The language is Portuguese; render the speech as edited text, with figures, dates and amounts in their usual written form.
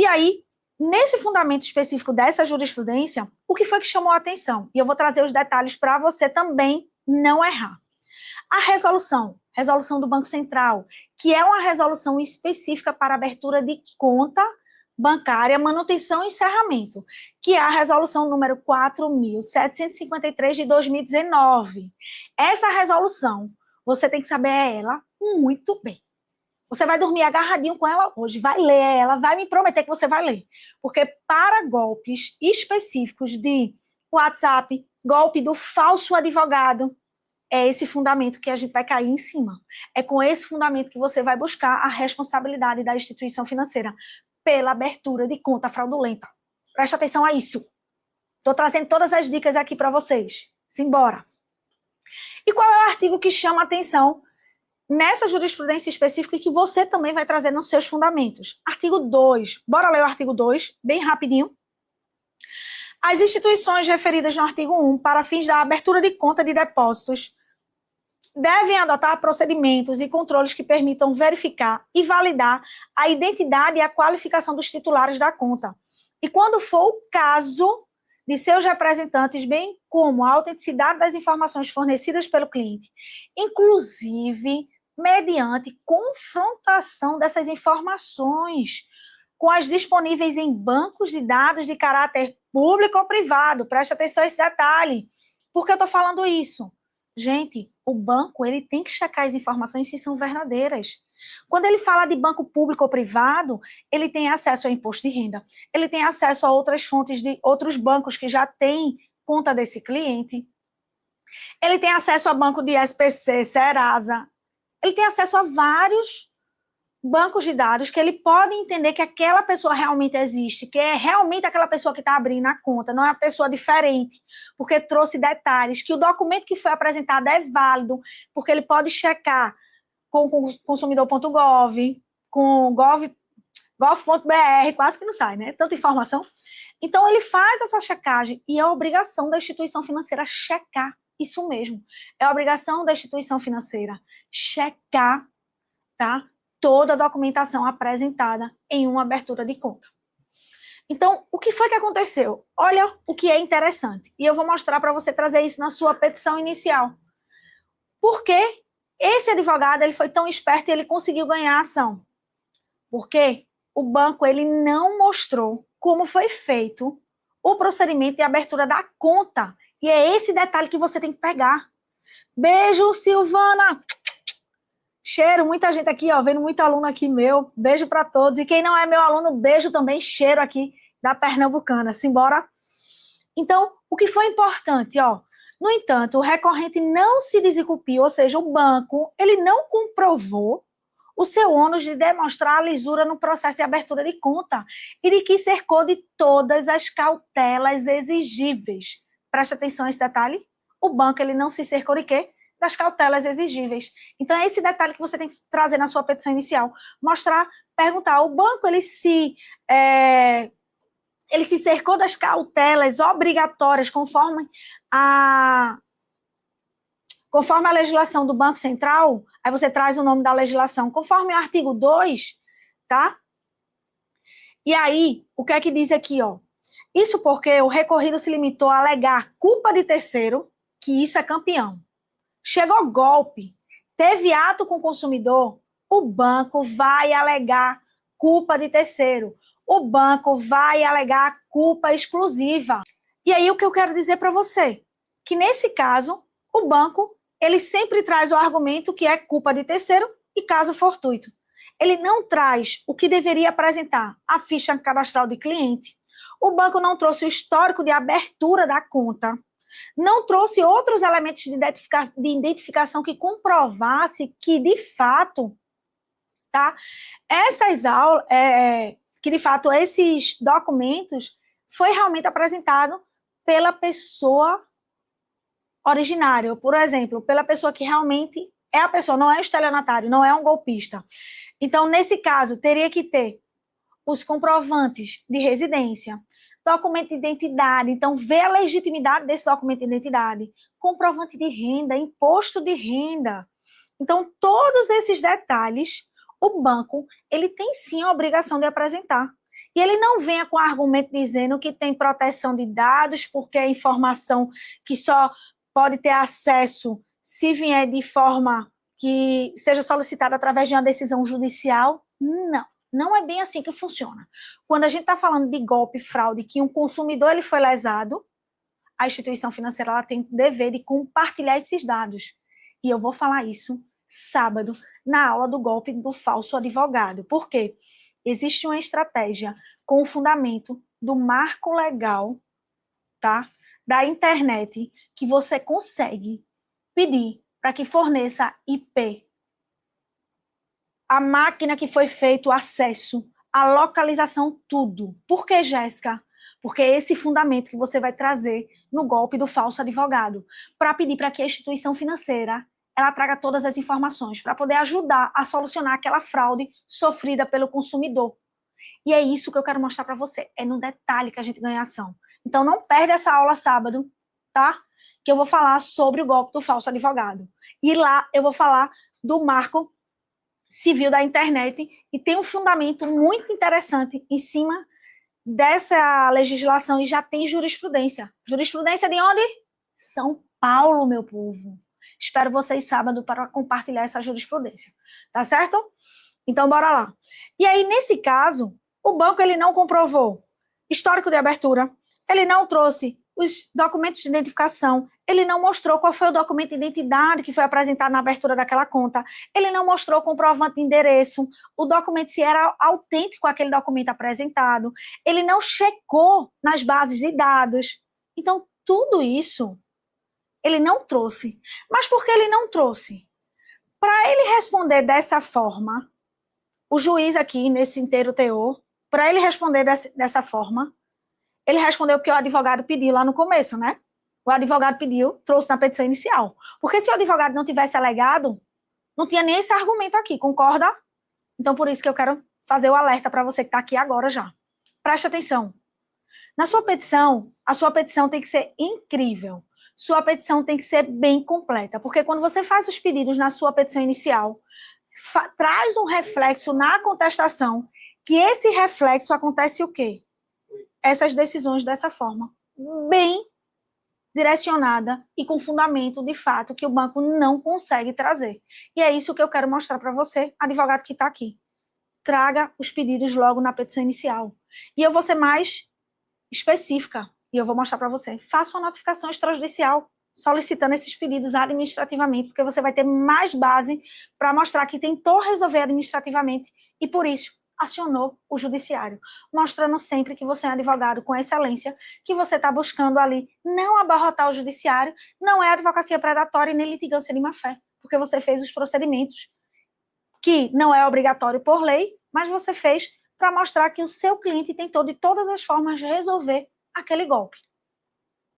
E aí, nesse fundamento específico dessa jurisprudência, o que foi que chamou a atenção? E eu vou trazer os detalhes para você também não errar. A resolução do Banco Central, que é uma resolução específica para abertura de conta bancária, manutenção e encerramento, que é a resolução número 4.753 de 2019. Essa resolução, você tem que saber ela muito bem. Você vai dormir agarradinho com ela hoje, vai ler ela, vai me prometer que você vai ler. Porque para golpes específicos de WhatsApp, golpe do falso advogado, é esse fundamento que a gente vai cair em cima. É com esse fundamento que você vai buscar a responsabilidade da instituição financeira pela abertura de conta fraudulenta. Preste atenção a isso. Estou trazendo todas as dicas aqui para vocês. Simbora. E qual é o artigo que chama a atenção nessa jurisprudência específica e que você também vai trazer nos seus fundamentos? Artigo 2. Bora ler o artigo 2, bem rapidinho. As instituições referidas no artigo 1 para fins da abertura de conta de depósitos devem adotar procedimentos e controles que permitam verificar e validar a identidade e a qualificação dos titulares da conta. E quando for o caso de seus representantes, bem como a autenticidade das informações fornecidas pelo cliente, inclusive mediante confrontação dessas informações com as disponíveis em bancos de dados de caráter público ou privado. Preste atenção a esse detalhe. Por que eu estou falando isso? Gente, o banco ele tem que checar as informações se são verdadeiras. Quando ele fala de banco público ou privado, ele tem acesso ao imposto de renda, ele tem acesso a outras fontes de outros bancos que já têm conta desse cliente, ele tem acesso a banco de SPC, Serasa, ele tem acesso a vários bancos de dados que ele pode entender que aquela pessoa realmente existe, que é realmente aquela pessoa que está abrindo a conta, não é uma pessoa diferente, porque trouxe detalhes, que o documento que foi apresentado é válido, porque ele pode checar com consumidor.gov, com gov.br, quase que não sai, né? Tanta informação. Então, ele faz essa checagem e é obrigação da instituição financeira checar isso mesmo. É obrigação da instituição financeira checar, tá? Toda a documentação apresentada em uma abertura de conta. Então, o que foi que aconteceu? Olha o que é interessante. E eu vou mostrar para você trazer isso na sua petição inicial. Por que esse advogado ele foi tão esperto e ele conseguiu ganhar a ação? Porque o banco ele não mostrou como foi feito o procedimento de abertura da conta. E é esse detalhe que você tem que pegar. Beijo, Silvana! Cheiro, muita gente aqui, ó, vendo muito aluno aqui meu, beijo para todos, e quem não é meu aluno, beijo também, cheiro aqui da Pernambucana, simbora? Então, o que foi importante, ó, no entanto, o recorrente não se desinculpiu, ou seja, o banco, ele não comprovou o seu ônus de demonstrar a lisura no processo de abertura de conta e de que cercou de todas as cautelas exigíveis. Preste atenção a esse detalhe, o banco, ele não se cercou de quê? Das cautelas exigíveis. Então, é esse detalhe que você tem que trazer na sua petição inicial. Mostrar, perguntar, o banco, ele se cercou das cautelas obrigatórias conforme a legislação do Banco Central, aí você traz o nome da legislação, conforme o artigo 2, tá? E aí, o que é que diz aqui, ó? Isso porque o recorrido se limitou a alegar culpa de terceiro, que isso é campeão. Chegou golpe, teve ato com o consumidor, o banco vai alegar culpa de terceiro. O banco vai alegar culpa exclusiva. E aí o que eu quero dizer para você? Que nesse caso, o banco, ele sempre traz o argumento que é culpa de terceiro e caso fortuito. Ele não traz o que deveria apresentar, a ficha cadastral de cliente. O banco não trouxe o histórico de abertura da conta. Não trouxe outros elementos de identificação que comprovasse que, de fato, tá, que, de fato, esses documentos foi realmente apresentado pela pessoa originária, por exemplo, pela pessoa que realmente é a pessoa, não é o estelionatário, não é um golpista. Então, nesse caso, teria que ter os comprovantes de residência, documento de identidade, então ver a legitimidade desse documento de identidade, comprovante de renda, imposto de renda. Então, todos esses detalhes, o banco, ele tem sim a obrigação de apresentar. E ele não venha com argumento dizendo que tem proteção de dados, porque é informação que só pode ter acesso se vier de forma que seja solicitada através de uma decisão judicial. Não, não é bem assim que funciona. Quando a gente está falando de golpe, fraude, que um consumidor ele foi lesado, a instituição financeira ela tem o dever de compartilhar esses dados. E eu vou falar isso sábado, na aula do golpe do falso advogado. Por quê? Existe uma estratégia com o fundamento do marco legal, tá? Da internet, que você consegue pedir para que forneça IP, a máquina que foi feito o acesso, a localização, tudo. Por que, Jéssica? Porque é esse fundamento que você vai trazer no golpe do falso advogado, para pedir para que a instituição financeira ela traga todas as informações, para poder ajudar a solucionar aquela fraude sofrida pelo consumidor. E é isso que eu quero mostrar para você. É no detalhe que a gente ganha ação. Então, não perde essa aula sábado, tá? Que eu vou falar sobre o golpe do falso advogado. E lá eu vou falar do marco civil da internet e tem um fundamento muito interessante em cima dessa legislação e já tem jurisprudência. Jurisprudência de onde? São Paulo, meu povo. Espero vocês sábado para compartilhar essa jurisprudência. Tá certo? Então, bora lá. E aí, nesse caso, o banco ele não comprovou histórico de abertura, ele não trouxe os documentos de identificação, ele não mostrou qual foi o documento de identidade que foi apresentado na abertura daquela conta, ele não mostrou o comprovante de endereço, o documento se era autêntico aquele documento apresentado, ele não checou nas bases de dados. Então, tudo isso ele não trouxe. Mas por que ele não trouxe? Para ele responder dessa forma, o juiz aqui, nesse inteiro teor, para ele responder dessa forma, ele respondeu porque o advogado pediu lá no começo, né? O advogado pediu, trouxe na petição inicial. Porque se o advogado não tivesse alegado, não tinha nem esse argumento aqui, concorda? Então, por isso que eu quero fazer o alerta para você que está aqui agora já. Preste atenção. Na sua petição, a sua petição tem que ser incrível. Sua petição tem que ser bem completa. Porque quando você faz os pedidos na sua petição inicial, traz um reflexo na contestação, que esse reflexo acontece o quê? Essas decisões dessa forma, bem direcionada e com fundamento de fato que o banco não consegue trazer. E é isso que eu quero mostrar para você, advogado que está aqui. Traga os pedidos logo na petição inicial. E eu vou ser mais específica, e eu vou mostrar para você. Faça uma notificação extrajudicial solicitando esses pedidos administrativamente, porque você vai ter mais base para mostrar que tentou resolver administrativamente e, por isso, acionou o judiciário, mostrando sempre que você é um advogado com excelência, que você está buscando ali não abarrotar o judiciário, não é advocacia predatória e nem litigância de má-fé, porque você fez os procedimentos que não é obrigatório por lei, mas você fez para mostrar que o seu cliente tentou de todas as formas resolver aquele golpe.